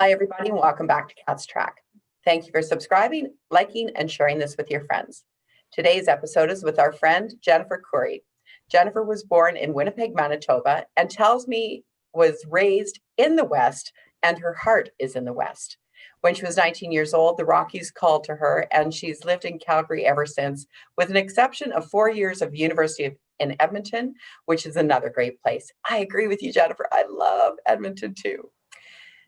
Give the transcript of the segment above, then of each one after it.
Hi, everybody, and welcome back to Cat's Track. Thank you for subscribing, liking, and sharing this with your friends. Today's episode is with our friend, Jennifer Koury. Jennifer was born in Winnipeg, Manitoba, and tells me was raised in the West, and her heart is in the West. When she was 19 years old, the Rockies called to her, and she's lived in Calgary ever since, with an exception of 4 years of university in Edmonton, which is another great place. I agree with you, Jennifer. I love Edmonton too.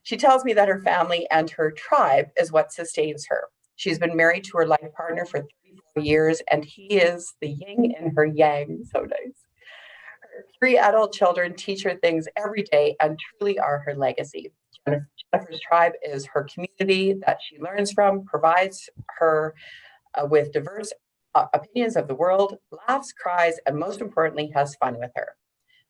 She tells me that her family and her tribe is what sustains her. She's been married to her life partner for 34 years, and he is the yin and her yang. So nice. Her 3 adult children teach her things every day and truly are her legacy. Jennifer's tribe is her community that she learns from, provides her with diverse opinions of the world, laughs, cries, and most importantly, has fun with her.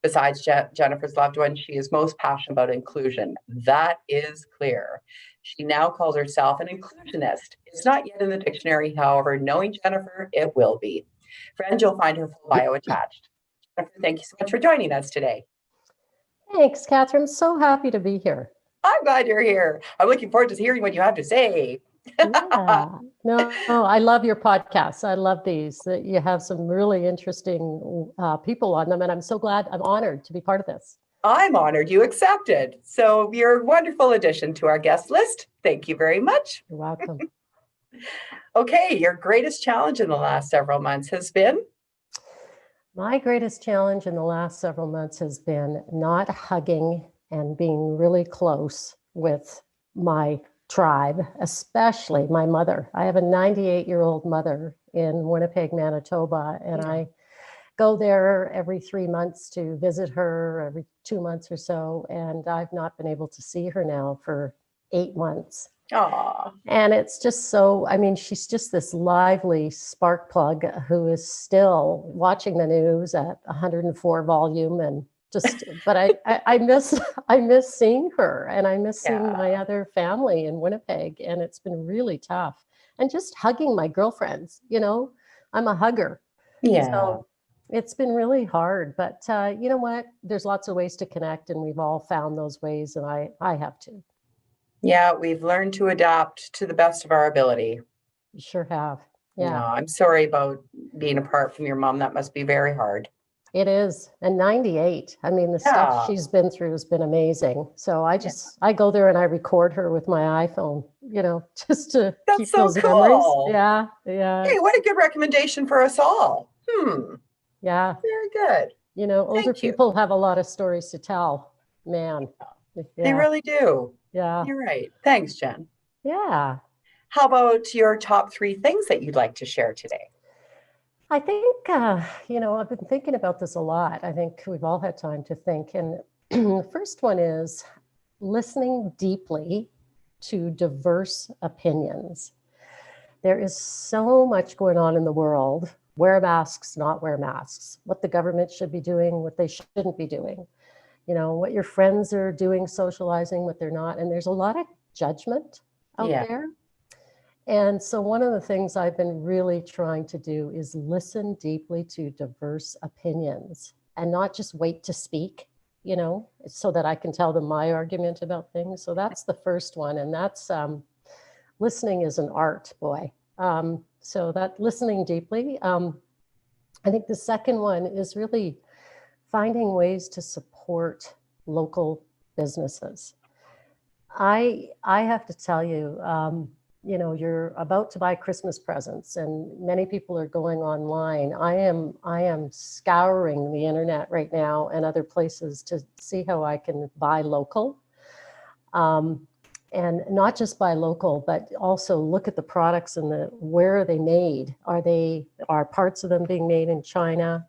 Besides Jennifer's loved one, she is most passionate about inclusion. That is clear. She now calls herself an inclusionist. It's not yet in the dictionary, however, knowing Jennifer, it will be. Friends, you'll find her full bio attached. Jennifer, thank you so much for joining us today. Thanks, Catherine. So happy to be here. I'm glad you're here. I'm looking forward to hearing what you have to say. Yeah. No, I love your podcasts. I love these. You have some really interesting people on them, and I'm so glad, I'm honored to be part of this. I'm honored you accepted. So you're a wonderful addition to our guest list. Thank you very much. You're welcome. Okay, your greatest challenge in the last several months has been? My greatest challenge in the last several months has been not hugging and being really close with my tribe, especially my mother. I have a 98-year-old mother in Winnipeg, Manitoba, and I go there every 3 months to visit her, every 2 months or so, and I've not been able to see her now for 8 months. Aww. And it's just so, I mean, she's just this lively spark plug who is still watching the news at 104 volume and just, but I miss seeing her, and I miss seeing my other family in Winnipeg, and it's been really tough. And just hugging my girlfriends, you know, I'm a hugger. Yeah. So it's been really hard, but you know what? There's lots of ways to connect, and we've all found those ways, and I have to. Yeah, we've learned to adapt to the best of our ability. You sure have. Yeah. No, I'm sorry about being apart from your mom. That must be very hard. It is. And 98. I mean, the stuff she's been through has been amazing. So I go there and I record her with my iPhone, you know, just to keep so those cool. memories. Yeah. Yeah. Hey, what a good recommendation for us all. Yeah. Very good. You know, older people have a lot of stories to tell, man. Yeah. They really do. Yeah. You're right. Thanks, Jen. Yeah. How about your top 3 things that you'd like to share today? I think, you know, I've been thinking about this a lot. I think we've all had time to think. And the first one is listening deeply to diverse opinions. There is so much going on in the world. Wear masks, not wear masks. What the government should be doing, what they shouldn't be doing. You know, what your friends are doing, socializing, what they're not. And there's a lot of judgment out there. And so one of the things I've been really trying to do is listen deeply to diverse opinions and not just wait to speak, you know, so that I can tell them my argument about things. So that's the first one. And that's listening is an art, boy. So that listening deeply. I think the second one is really finding ways to support local businesses. I have to tell you, you know, you're about to buy Christmas presents and many people are going online. I am scouring the internet right now and other places to see how I can buy local. And not just buy local, but also look at the products and where are they made? Are parts of them being made in China?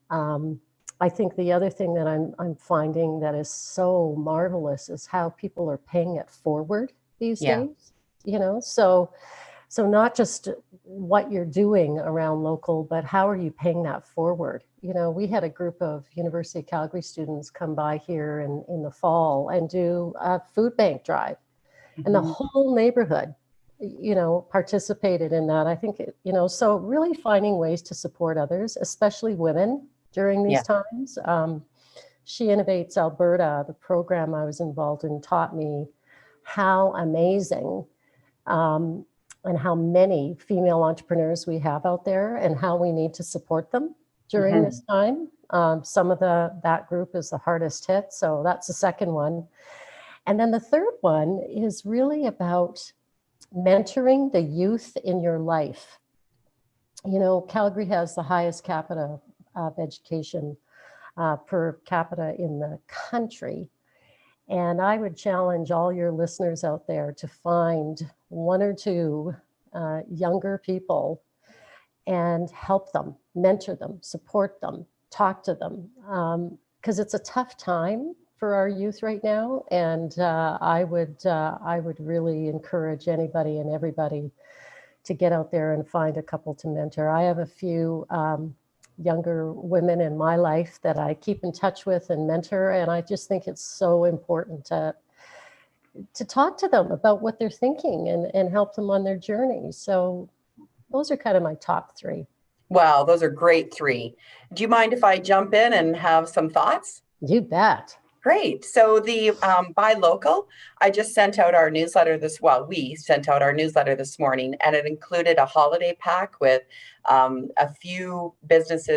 I think the other thing that I'm finding that is so marvelous is how people are paying it forward these days. You know, so not just what you're doing around local, but how are you paying that forward? You know, we had a group of University of Calgary students come by here in the fall and do a food bank drive. And the whole neighborhood, you know, participated in that. I think, you know, so really finding ways to support others, especially women during these times. She Innovates Alberta, the program I was involved in, taught me how amazing and how many female entrepreneurs we have out there and how we need to support them during this time. Some of that group is the hardest hit, so that's the second one. And then the third one is really about mentoring the youth in your life. You know, Calgary has the highest capita of education per capita in the country. And I would challenge all your listeners out there to find one or two younger people and help them, mentor them, support them, talk to them, because it's a tough time for our youth right now. And I would really encourage anybody and everybody to get out there and find a couple to mentor. I have a few younger women in my life that I keep in touch with and mentor, and I just think it's so important to talk to them about what they're thinking and help them on their journey. So those are kind of my top three. Wow, those are great three. Do you mind if I jump in and have some thoughts? You bet. Great. So the Buy Local, I just sent out our newsletter we sent out our newsletter this morning, and it included a holiday pack with a few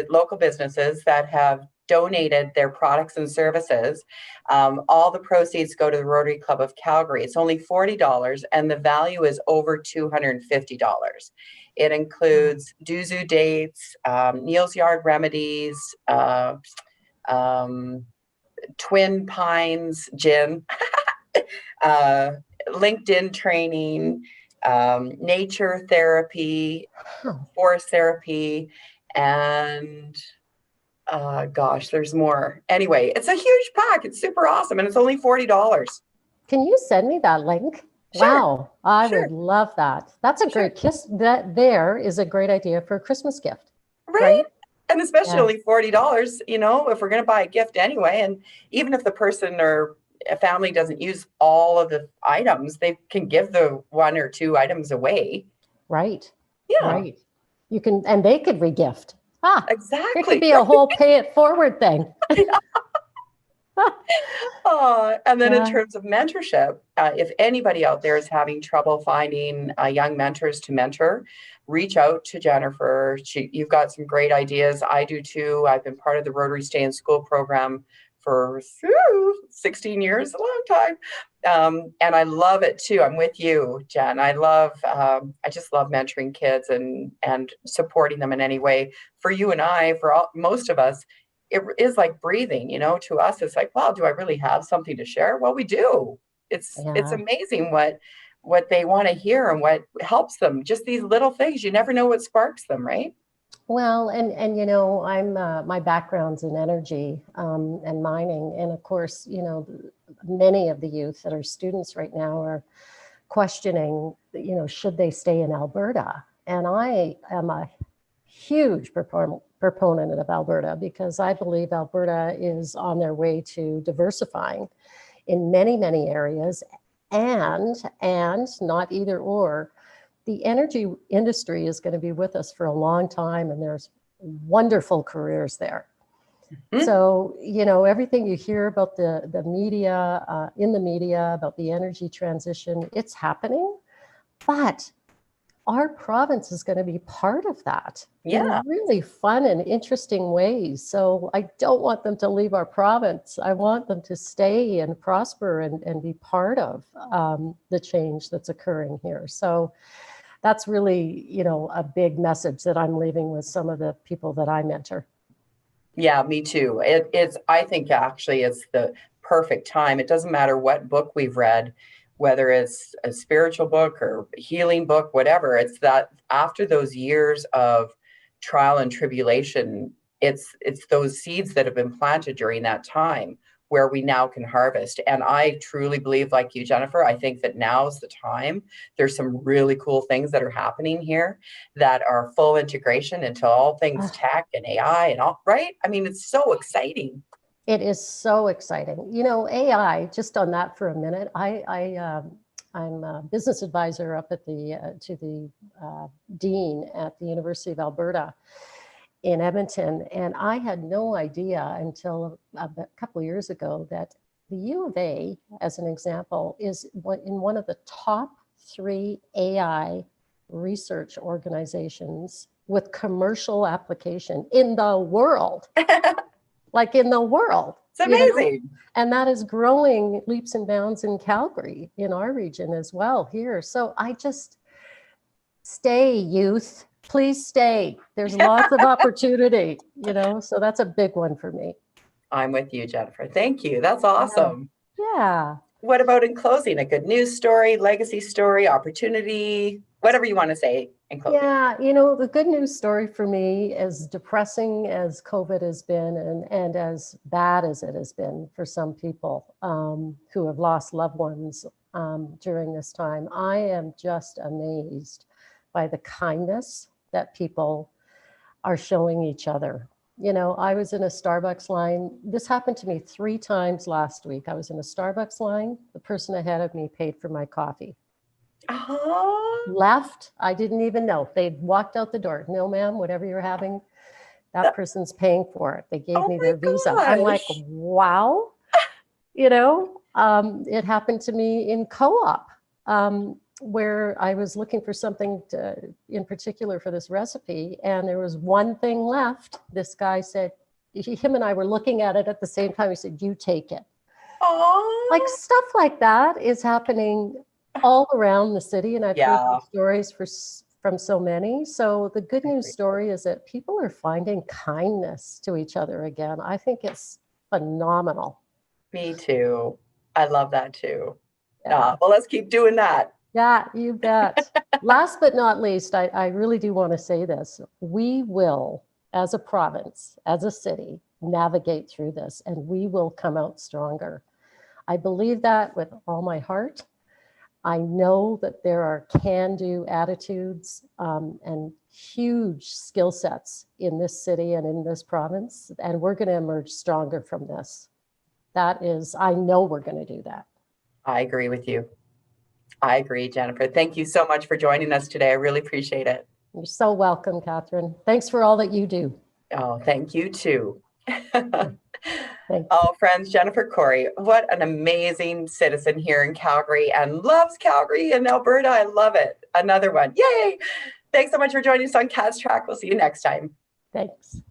local businesses that have donated their products and services. All the proceeds go to the Rotary Club of Calgary. It's only $40 and the value is over $250. It includes Duzu dates, Neil's Yard remedies, Twin Pines gin, LinkedIn training, nature therapy, forest therapy, and gosh, there's more. Anyway, it's a huge pack. It's super awesome, and it's only $40. Can you send me that link? Sure. Wow, I Sure. would love that. That's a great kiss. That there is a great idea for a Christmas gift. Right? And especially Yeah. only $40, you know, if we're going to buy a gift anyway. And even if the person or a family doesn't use all of the items, they can give the one or two items away. Right. Yeah. Right. You can, and they could regift. Exactly. It could be a whole pay it forward thing. And then in terms of mentorship, if anybody out there is having trouble finding young mentors to mentor, reach out to Jennifer. You've got some great ideas. I do too. I've been part of the Rotary Stay in School program for 16 years, a long time. And I love it too. I'm with you, Jen. I just love mentoring kids and supporting them in any way. For you and I, most of us, it is like breathing, you know. To us, it's like, wow, do I really have something to share? Well, we do. It's amazing what they want to hear and what helps them. Just these little things. You never know what sparks them, right? Well, and you know, I'm my background's in energy and mining, and of course, you know, many of the youth that are students right now are questioning, you know, should they stay in Alberta? And I am a huge proponent of Alberta because I believe Alberta is on their way to diversifying in many, many areas, and not either or. The energy industry is going to be with us for a long time, and there's wonderful careers there. Mm-hmm. So, you know, everything you hear about the media, in the media about the energy transition, it's happening, but our province is going to be part of that in really fun and interesting ways. So I don't want them to leave our province. I want them to stay and prosper and be part of the change that's occurring here. So that's really, you know, a big message that I'm leaving with some of the people that I mentor. Yeah, me too. I think actually it's the perfect time. It doesn't matter what book we've read, whether it's a spiritual book or a healing book, whatever. It's that after those years of trial and tribulation, it's those seeds that have been planted during that time where we now can harvest. And I truly believe, like you, Jennifer, I think that now's the time. There's some really cool things that are happening here that are full integration into all things tech and AI and all, right? I mean, it's so exciting. It is so exciting. You know, AI, just on that for a minute, I'm a business advisor up at to the dean at the University of Alberta in Edmonton. And I had no idea until a couple of years ago that the U of A, as an example, is in one of the top 3 AI research organizations with commercial application in the world. Like in the world. It's amazing. And that is growing leaps and bounds in Calgary, in our region as well here. So I just stay, youth. Please stay. There's lots of opportunity, so that's a big one for me. I'm with you, Jennifer. Thank you. That's awesome. Yeah. What about in closing? A good news story, legacy story, opportunity, whatever you want to say in closing. Yeah, the good news story for me, as depressing as COVID has been and as bad as it has been for some people who have lost loved ones during this time, I am just amazed by the kindness that people are showing each other. I was in a Starbucks line. This happened to me 3 times last week. I was in a Starbucks line. The person ahead of me paid for my coffee. Left. I didn't even know. They'd walked out the door. No, ma'am, whatever you're having, that person's paying for it. They gave me their visa. I'm like, wow. It happened to me in co-op where I was looking for something in particular for this recipe, and there was one thing left. This guy said, him and I were looking at it at the same time. He said, "You take it." Like stuff like that is happening all around the city, and I've heard these stories from so many. So the good news story is that people are finding kindness to each other again. I think it's phenomenal. Me too. I love that too. Well, let's keep doing that. Yeah, you bet. Last but not least, I really do want to say this. We will, as a province, as a city, navigate through this, and we will come out stronger. I believe that with all my heart. I know that there are can-do attitudes and huge skill sets in this city and in this province, and we're going to emerge stronger from this. I know we're going to do that. I agree with you. I agree, Jennifer. Thank you so much for joining us today. I really appreciate it. You're so welcome, Catherine. Thanks for all that you do. Oh, thank you too. Thanks. Oh, friends, Jennifer Koury, what an amazing citizen here in Calgary and loves Calgary and Alberta. I love it. Another one. Yay. Thanks so much for joining us on Cat's Track. We'll see you next time. Thanks.